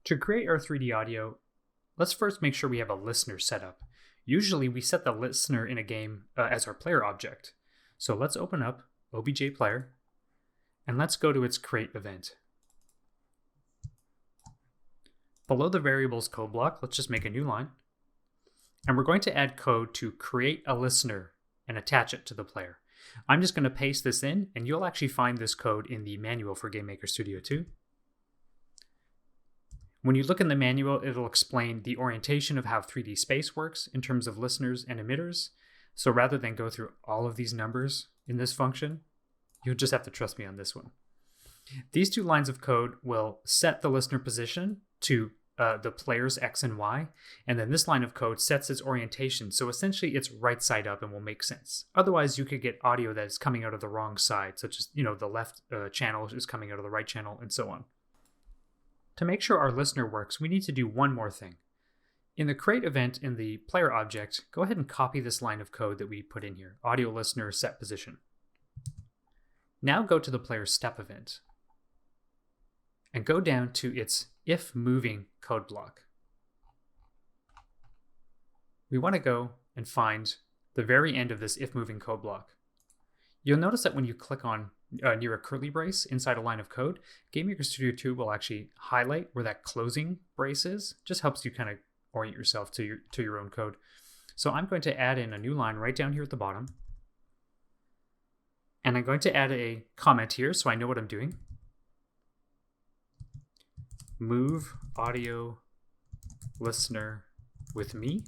To create our 3D audio, let's first make sure we have a listener set up. Usually we set the listener in a game as our player object. So let's open up OBJ Player and let's go to its create event. Below the variables code block, let's just make a new line. And we're going to add code to create a listener and attach it to the player. I'm just going to paste this in, and you'll actually find this code in the manual for GameMaker Studio 2. When you look in the manual, it'll explain the orientation of how 3D space works in terms of listeners and emitters. So rather than go through all of these numbers in this function, you'll just have to trust me on this one. These two lines of code will set the listener position to the player's X and Y, and then this line of code sets its orientation, so essentially it's right side up and will make sense. Otherwise, you could get audio that is coming out of the wrong side, such as, the left channel is coming out of the right channel, and so on. To make sure our listener works, we need to do one more thing. In the create event in the player object, go ahead and copy this line of code that we put in here, audio listener set position. Now go to the player's step event and go down to its if moving code block. We want to go and find the very end of this if moving code block. You'll notice that when you click on near a curly brace inside a line of code, GameMaker Studio 2 will actually highlight where that closing brace is. Just helps you kind of orient yourself to your own code. So I'm going to add in a new line right down here at the bottom. And I'm going to add a comment here so I know what I'm doing. Move audio listener with me.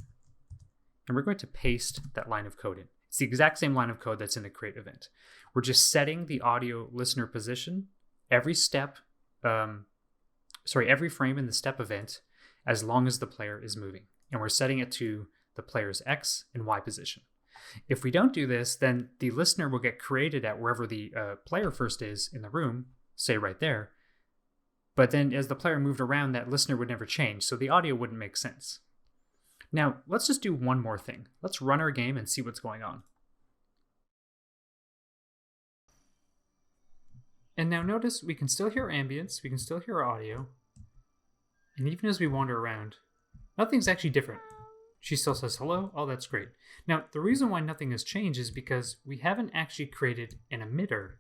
And we're going to paste that line of code in. It's the exact same line of code that's in the create event. We're just setting the audio listener position every frame in the step event as long as the player is moving. And we're setting it to the player's X and Y position. If we don't do this, then the listener will get created at wherever the player first is in the room, say right there. But then as the player moved around, that listener would never change, so the audio wouldn't make sense. Now, let's just do one more thing. Let's run our game and see what's going on. And now notice we can still hear ambience, we can still hear our audio, and even as we wander around, nothing's actually different. She still says hello. Oh, that's great. Now, the reason why nothing has changed is because we haven't actually created an emitter.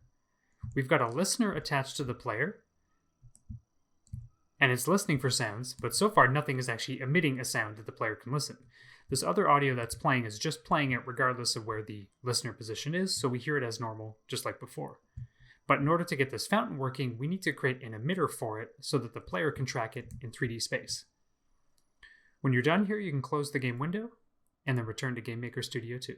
We've got a listener attached to the player, and it's listening for sounds, but so far nothing is actually emitting a sound that the player can listen. This other audio that's playing is just playing it regardless of where the listener position is, so we hear it as normal, just like before. But in order to get this fountain working, we need to create an emitter for it so that the player can track it in 3D space. When you're done here, you can close the game window and then return to GameMaker Studio 2.